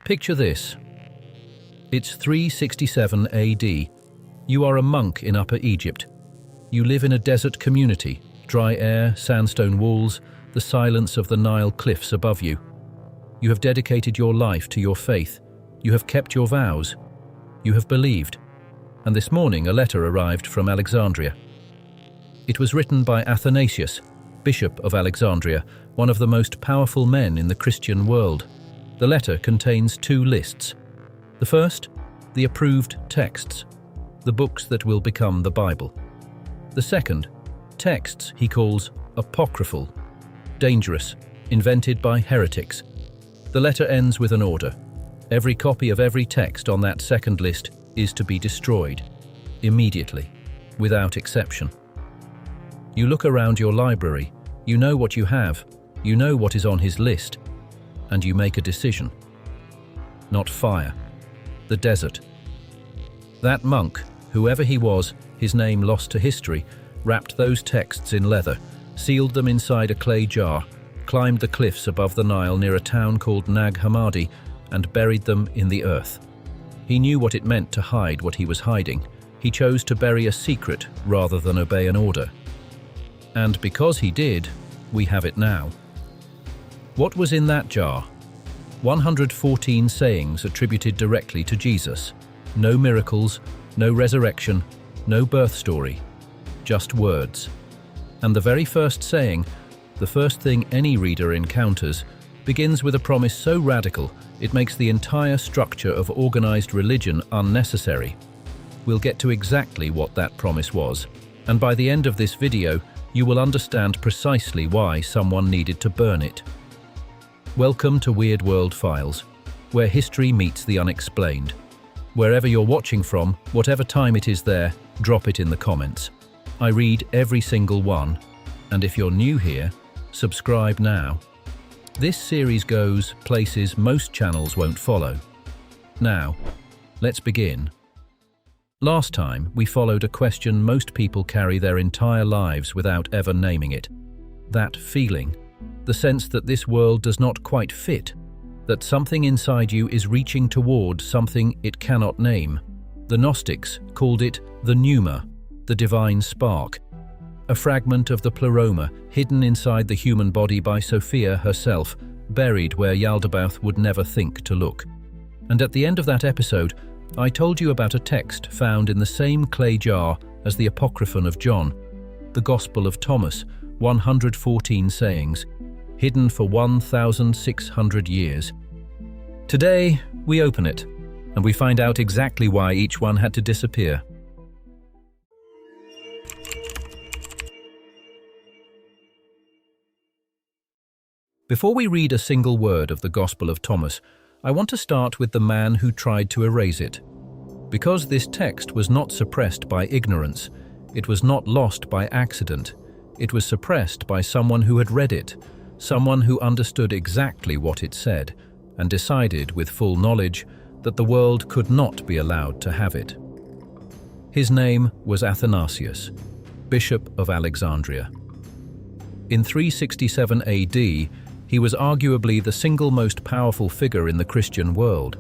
Picture this. It's 367 AD. You are a monk in Upper Egypt. You live in a desert community, dry air, sandstone walls, the silence of the Nile cliffs above you. You have dedicated your life to your faith. You have kept your vows. You have believed. And this morning a letter arrived from Alexandria. It was written by Athanasius, Bishop of Alexandria, one of the most powerful men in the Christian world. The letter contains two lists. The first, the approved texts, the books that will become the Bible. The second, texts he calls apocryphal, dangerous, invented by heretics. The letter ends with an order. Every copy of every text on that second list is to be destroyed, immediately, without exception. You look around your library, you know what you have, you know what is on his list, and you make a decision. Not fire, the desert. That monk, whoever he was, his name lost to history, wrapped those texts in leather, sealed them inside a clay jar, climbed the cliffs above the Nile near a town called Nag Hammadi, and buried them in the earth. He knew what it meant to hide what he was hiding. He chose to bury a secret rather than obey an order. And because he did, we have it now. What was in that jar? 114 sayings attributed directly to Jesus. No miracles, no resurrection, no birth story, just words. And the very first saying, the first thing any reader encounters, begins with a promise so radical it makes the entire structure of organized religion unnecessary. We'll get to exactly what that promise was, and by the end of this video, you will understand precisely why someone needed to burn it. Welcome to Weird World Files, where history meets the unexplained. Wherever you're watching from, whatever time it is there, drop it in the comments. I read every single one, and if you're new here, subscribe now. This series goes places most channels won't follow. Now, let's begin. Last time, we followed a question most people carry their entire lives without ever naming it. That feeling. The sense that this world does not quite fit, that something inside you is reaching toward something it cannot name. The Gnostics called it the pneuma, the divine spark, a fragment of the pleroma hidden inside the human body by Sophia herself, buried where Yaldabaoth would never think to look. And at the end of that episode, I told you about a text found in the same clay jar as the Apocryphon of John, the Gospel of Thomas, 114 sayings, hidden for 1,600 years. Today, we open it, and we find out exactly why each one had to disappear. Before we read a single word of the Gospel of Thomas, I want to start with the man who tried to erase it. Because this text was not suppressed by ignorance, it was not lost by accident, it was suppressed by someone who had read it, someone who understood exactly what it said, and decided with full knowledge that the world could not be allowed to have it. His name was Athanasius, Bishop of Alexandria. In 367 AD, he was arguably the single most powerful figure in the Christian world,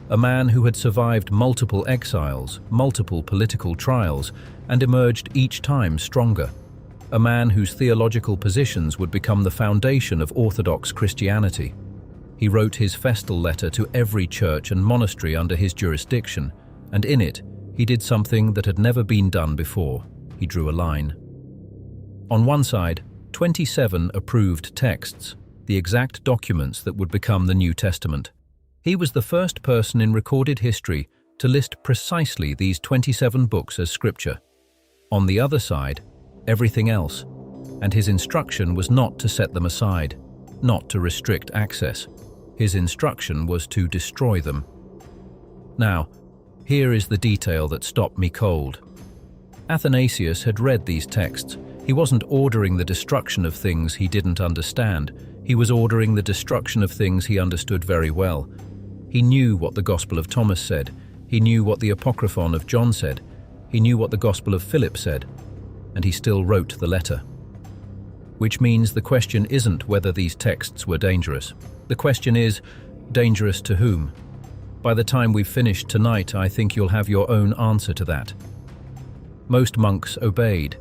a man who had survived multiple exiles, multiple political trials, and emerged each time stronger. A man whose theological positions would become the foundation of Orthodox Christianity. He wrote his festal letter to every church and monastery under his jurisdiction, and in it, he did something that had never been done before. He drew a line. On one side, 27 approved texts, the exact documents that would become the New Testament. He was the first person in recorded history to list precisely these 27 books as scripture. On the other side, everything else, and his instruction was not to set them aside, not to restrict access. His instruction was to destroy them. Now, here is the detail that stopped me cold. Athanasius had read these texts. He wasn't ordering the destruction of things he didn't understand. He was ordering the destruction of things he understood very well. He knew what the Gospel of Thomas said. He knew what the Apocryphon of John said. He knew what the Gospel of Philip said. And he still wrote the letter. Which means the question isn't whether these texts were dangerous. The question is, dangerous to whom? By the time we've finished tonight, I think you'll have your own answer to that. Most monks obeyed,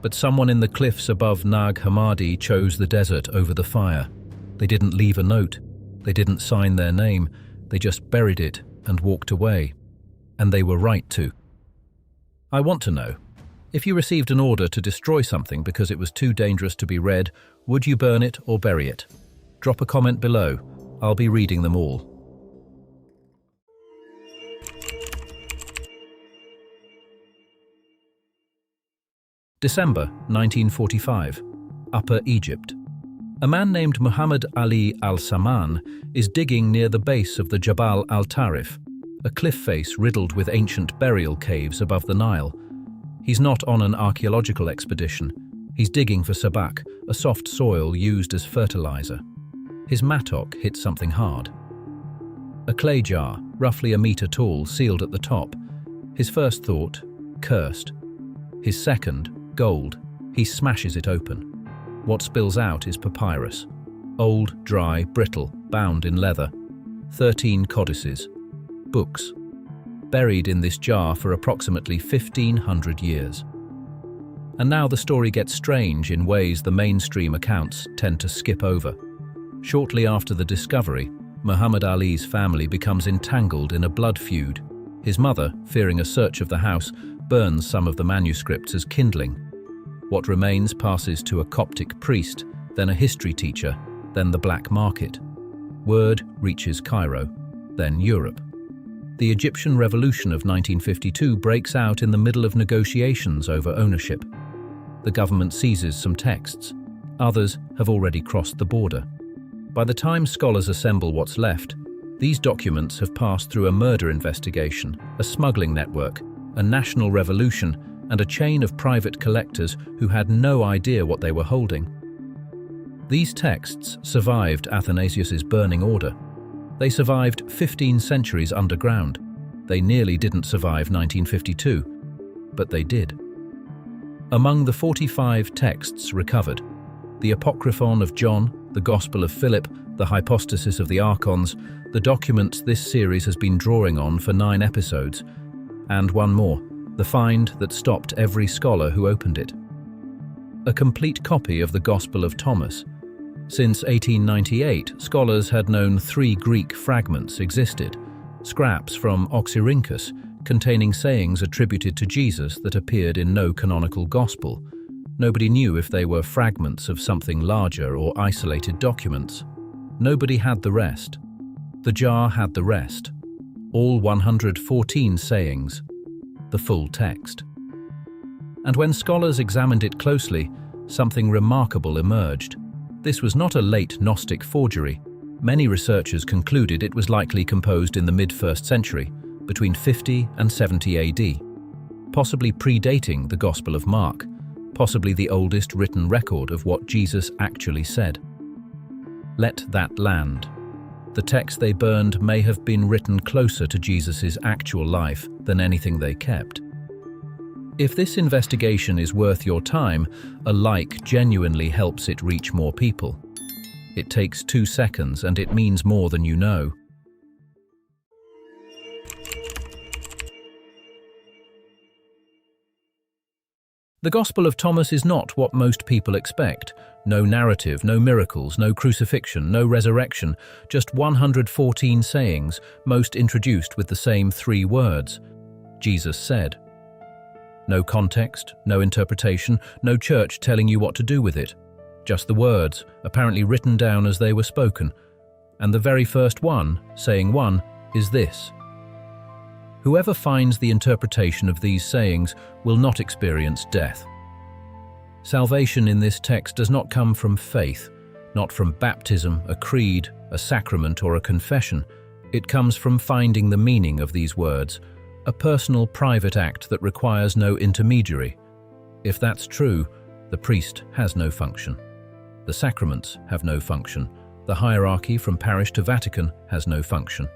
but someone in the cliffs above Nag Hammadi chose the desert over the fire. They didn't leave a note. They didn't sign their name. They just buried it and walked away. And they were right to. I want to know, if you received an order to destroy something because it was too dangerous to be read, would you burn it or bury it? Drop a comment below. I'll be reading them all. December 1945, Upper Egypt. A man named Muhammad Ali al-Saman is digging near the base of the Jabal al-Tarif, a cliff face riddled with ancient burial caves above the Nile. He's not on an archaeological expedition. He's digging for sabak, a soft soil used as fertilizer. His mattock hits something hard. A clay jar, roughly a meter tall, sealed at the top. His first thought, cursed. His second, gold. He smashes it open. What spills out is papyrus. Old, dry, brittle, bound in leather. 13 codices. Books. Buried in this jar for approximately 1,500 years. And now the story gets strange in ways the mainstream accounts tend to skip over. Shortly after the discovery, Muhammad Ali's family becomes entangled in a blood feud. His mother, fearing a search of the house, burns some of the manuscripts as kindling. What remains passes to a Coptic priest, then a history teacher, then the black market. Word reaches Cairo, then Europe. The Egyptian Revolution of 1952 breaks out in the middle of negotiations over ownership. The government seizes some texts. Others have already crossed the border. By the time scholars assemble what's left, these documents have passed through a murder investigation, a smuggling network, a national revolution, and a chain of private collectors who had no idea what they were holding. These texts survived Athanasius's burning order. They survived 15 centuries underground. They nearly didn't survive 1952, but they did. Among the 45 texts recovered, the Apocryphon of John, the Gospel of Philip, the Hypostasis of the Archons, the documents this series has been drawing on for 9 episodes, and one more, the find that stopped every scholar who opened it. A complete copy of the Gospel of Thomas. Since 1898, scholars had known 3 Greek fragments existed, scraps from Oxyrhynchus, containing sayings attributed to Jesus that appeared in no canonical gospel. Nobody knew if they were fragments of something larger or isolated documents. Nobody had the rest. The jar had the rest. All 114 sayings. The full text. And when scholars examined it closely, something remarkable emerged. This was not a late Gnostic forgery. Many researchers concluded it was likely composed in the mid-1st century, between 50 and 70 AD, possibly predating the Gospel of Mark, possibly the oldest written record of what Jesus actually said. Let that land. The text they burned may have been written closer to Jesus' actual life than anything they kept. If this investigation is worth your time, a like genuinely helps it reach more people. It takes 2 seconds and it means more than you know. The Gospel of Thomas is not what most people expect. No narrative, no miracles, no crucifixion, no resurrection, just 114 sayings, most introduced with the same 3 words. Jesus said. No context, no interpretation, no church telling you what to do with it. Just the words, apparently written down as they were spoken. And the very first one, saying 1, is this. Whoever finds the interpretation of these sayings will not experience death. Salvation in this text does not come from faith, not from baptism, a creed, a sacrament, or a confession. It comes from finding the meaning of these words, a personal, private act that requires no intermediary. If that's true, the priest has no function. The sacraments have no function. The hierarchy from parish to Vatican has no function.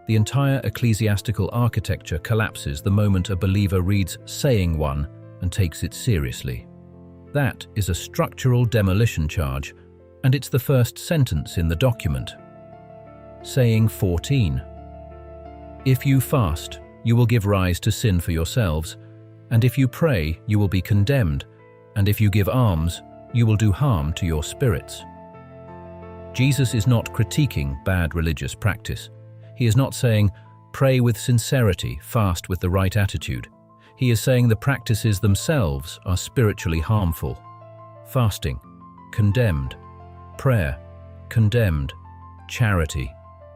The entire ecclesiastical architecture collapses the moment a believer reads saying 1 and takes it seriously. That is a structural demolition charge, and it's the first sentence in the document. Saying 14. If you fast, you will give rise to sin for yourselves, and if you pray, you will be condemned, and if you give alms, you will do harm to your spirits. Jesus is not critiquing bad religious practice. He is not saying, pray with sincerity, fast with the right attitude. He is saying the practices themselves are spiritually harmful. Fasting, condemned. Prayer, condemned. Charity,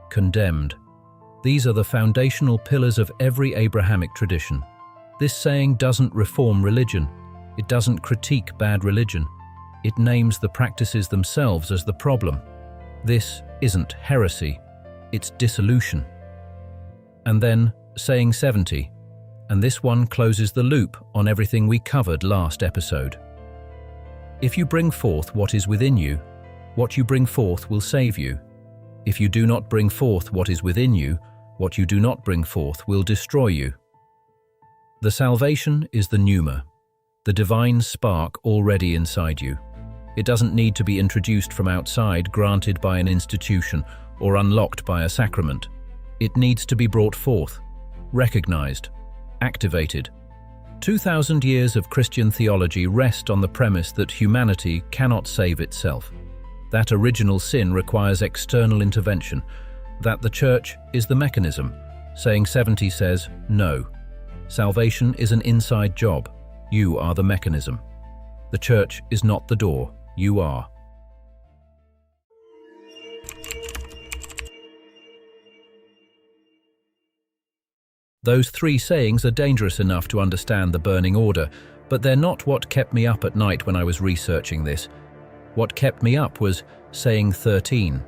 condemned. These are the foundational pillars of every Abrahamic tradition. This saying doesn't reform religion. It doesn't critique bad religion. It names the practices themselves as the problem. This isn't heresy, it's dissolution. And then, saying 70, and this one closes the loop on everything we covered last episode. If you bring forth what is within you, what you bring forth will save you. If you do not bring forth what is within you, what you do not bring forth will destroy you. The salvation is the pneuma, the divine spark already inside you. It doesn't need to be introduced from outside, granted by an institution, or unlocked by a sacrament. It needs to be brought forth, recognized, activated. 2,000 years of Christian theology rest on the premise that humanity cannot save itself, that original sin requires external intervention, that the Church is the mechanism. Saying 70 says, no. Salvation is an inside job. You are the mechanism. The Church is not the door. You are. Those three sayings are dangerous enough to understand the burning order, but they're not what kept me up at night when I was researching this. What kept me up was saying 13.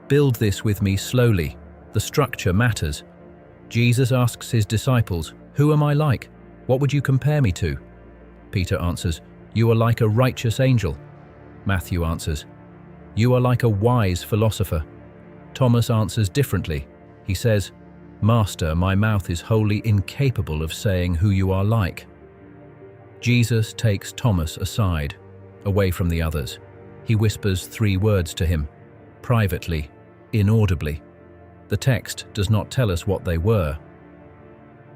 Build this with me slowly. The structure matters. Jesus asks his disciples, who am I like? What would you compare me to? Peter answers, you are like a righteous angel. Matthew answers, you are like a wise philosopher. Thomas answers differently. He says, Master, my mouth is wholly incapable of saying who you are like. Jesus takes Thomas aside, away from the others. He whispers three words to him, privately, inaudibly. The text does not tell us what they were.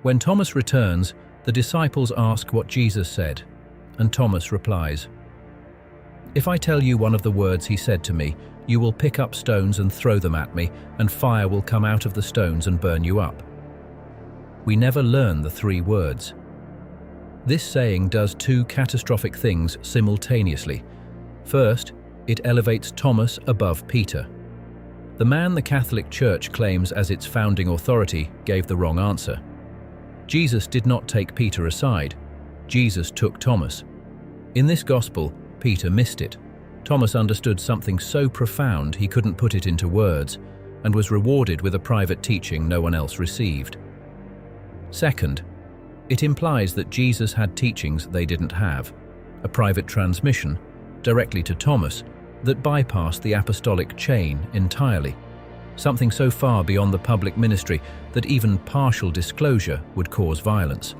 When Thomas returns, the disciples ask what Jesus said, and Thomas replies, if I tell you one of the words he said to me, you will pick up stones and throw them at me, and fire will come out of the stones and burn you up. We never learn the three words. This saying does two catastrophic things simultaneously. First, it elevates Thomas above Peter. The man the Catholic Church claims as its founding authority gave the wrong answer. Jesus did not take Peter aside. Jesus took Thomas. In this gospel, Peter missed it. Thomas understood something so profound he couldn't put it into words, and was rewarded with a private teaching no one else received. Second, it implies that Jesus had teachings they didn't have, a private transmission, directly to Thomas, that bypassed the apostolic chain entirely, something so far beyond the public ministry that even partial disclosure would cause violence.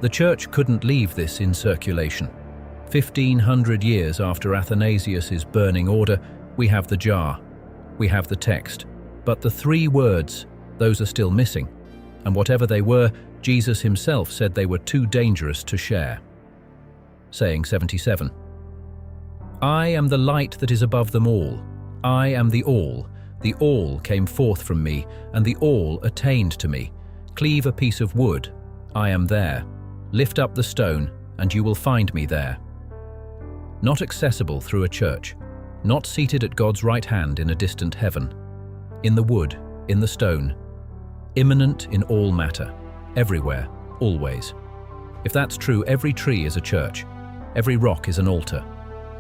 The Church couldn't leave this in circulation. 1,500 years after Athanasius' burning order, we have the jar, we have the text, but the three words, those are still missing, and whatever they were, Jesus himself said they were too dangerous to share. Saying 77. I am the light that is above them all. I am the all came forth from me, and the all attained to me. Cleave a piece of wood, I am there. Lift up the stone, and you will find me there. Not accessible through a church, not seated at God's right hand in a distant heaven. In the wood, in the stone, immanent in all matter, everywhere, always. If that's true, every tree is a church, every rock is an altar.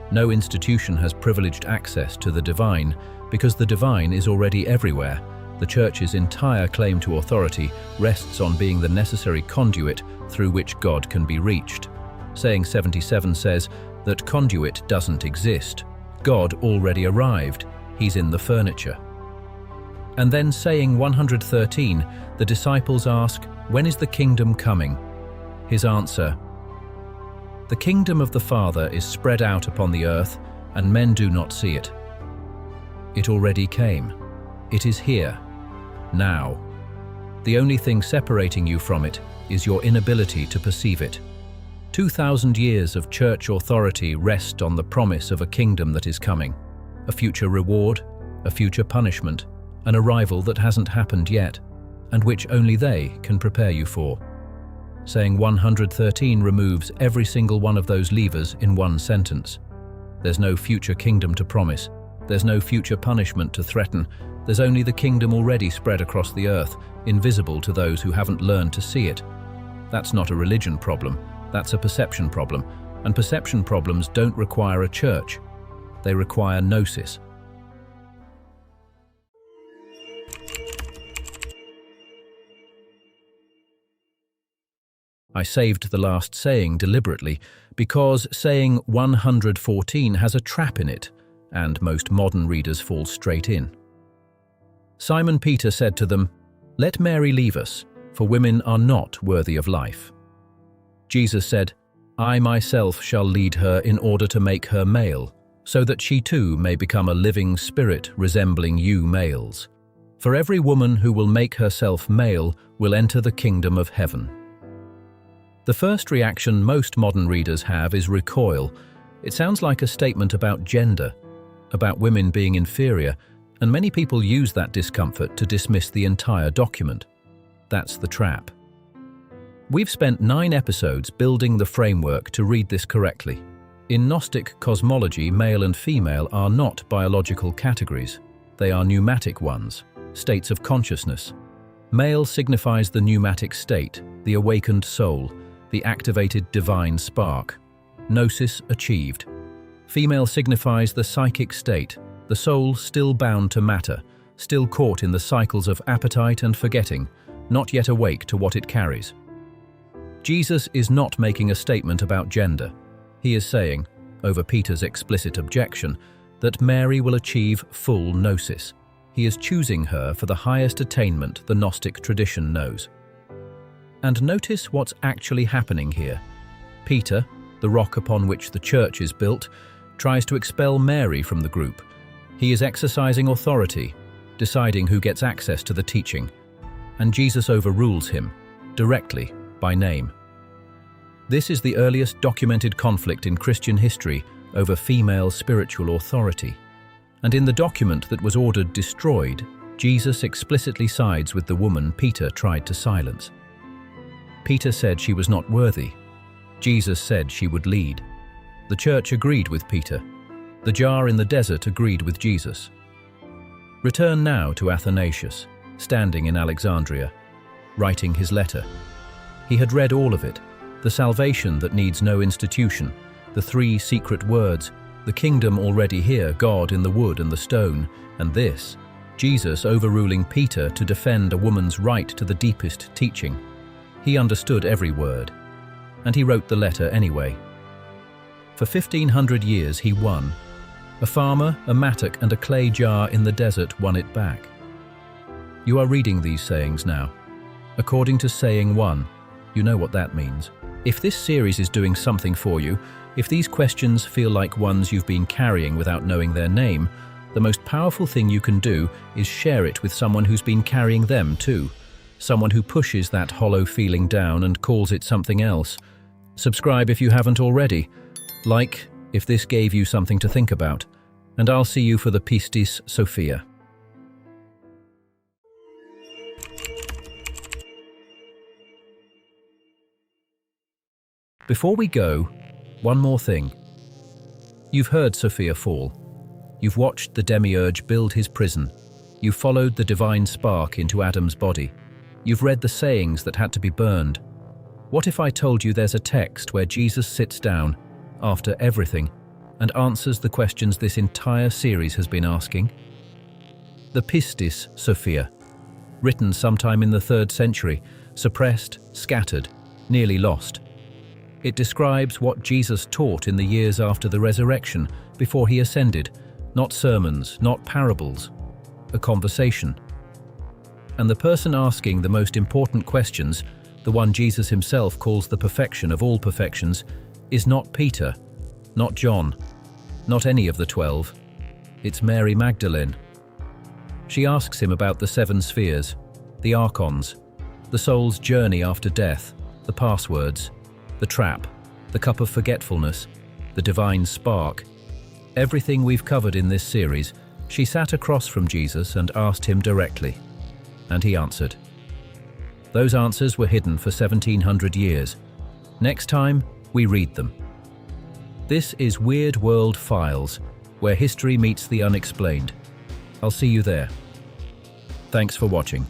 No institution has privileged access to the divine, because the divine is already everywhere. The Church's entire claim to authority rests on being the necessary conduit through which God can be reached. Saying 77 says that conduit doesn't exist. God already arrived. He's in the furniture. And then saying 113, the disciples ask, when is the kingdom coming? His answer, the kingdom of the Father is spread out upon the earth, and men do not see it. It already came. It is here, now. The only thing separating you from it is your inability to perceive it. 2,000 years of church authority rest on the promise of a kingdom that is coming, a future reward, a future punishment, an arrival that hasn't happened yet, and which only they can prepare you for. Saying 113 removes every single one of those levers in one sentence. There's no future kingdom to promise. There's no future punishment to threaten. There's only the kingdom already spread across the earth, invisible to those who haven't learned to see it. That's not a religion problem. That's a perception problem. And perception problems don't require a church. They require gnosis. I saved the last saying deliberately because saying 114 has a trap in it, and most modern readers fall straight in. Simon Peter said to them, "Let Mary leave us, for women are not worthy of life." Jesus said, "I myself shall lead her in order to make her male, so that she too may become a living spirit resembling you males. For every woman who will make herself male will enter the kingdom of heaven." The first reaction most modern readers have is recoil. It sounds like a statement about gender, about women being inferior, and many people use that discomfort to dismiss the entire document. That's the trap. We've spent 9 episodes building the framework to read this correctly. In Gnostic cosmology, male and female are not biological categories. They are pneumatic ones, states of consciousness. Male signifies the pneumatic state, the awakened soul, the activated divine spark. Gnosis achieved. Female signifies the psychic state, the soul still bound to matter, still caught in the cycles of appetite and forgetting, not yet awake to what it carries. Jesus is not making a statement about gender. He is saying, over Peter's explicit objection, that Mary will achieve full gnosis. He is choosing her for the highest attainment the Gnostic tradition knows. And notice what's actually happening here. Peter, the rock upon which the church is built, tries to expel Mary from the group. He is exercising authority, deciding who gets access to the teaching, and Jesus overrules him, directly, by name. This is the earliest documented conflict in Christian history over female spiritual authority. And in the document that was ordered destroyed, Jesus explicitly sides with the woman Peter tried to silence. Peter said she was not worthy. Jesus said she would lead. The church agreed with Peter. The jar in the desert agreed with Jesus. Return now to Athanasius, standing in Alexandria, writing his letter. He had read all of it, the salvation that needs no institution, the 3 secret words, the kingdom already here, God in the wood and the stone, and this, Jesus overruling Peter to defend a woman's right to the deepest teaching. He understood every word, and he wrote the letter anyway. For 1,500 years he won. A farmer, a mattock, and a clay jar in the desert won it back. You are reading these sayings now. According to saying 1, you know what that means. If this series is doing something for you, if these questions feel like ones you've been carrying without knowing their name, the most powerful thing you can do is share it with someone who's been carrying them too. Someone who pushes that hollow feeling down and calls it something else. Subscribe if you haven't already. Like if this gave you something to think about. And I'll see you for the Pistis, Sophia. Before we go, one more thing. You've heard Sophia fall. You've watched the demiurge build his prison. You've followed the divine spark into Adam's body. You've read the sayings that had to be burned. What if I told you there's a text where Jesus sits down, after everything, and answers the questions this entire series has been asking? The Pistis, Sophia, written sometime in the 3rd century, suppressed, scattered, nearly lost. It describes what Jesus taught in the years after the resurrection, before he ascended. Not sermons, not parables, a conversation. And the person asking the most important questions, the one Jesus himself calls the perfection of all perfections, is not Peter, not John, not any of the 12. It's Mary Magdalene. She asks him about the 7 spheres, the archons, the soul's journey after death, the passwords, the trap, the cup of forgetfulness, the divine spark. Everything we've covered in this series, she sat across from Jesus and asked him directly. And he answered. Those answers were hidden for 1700 years. Next time, we read them. This is Weird World Files, where history meets the unexplained. I'll see you there. Thanks for watching.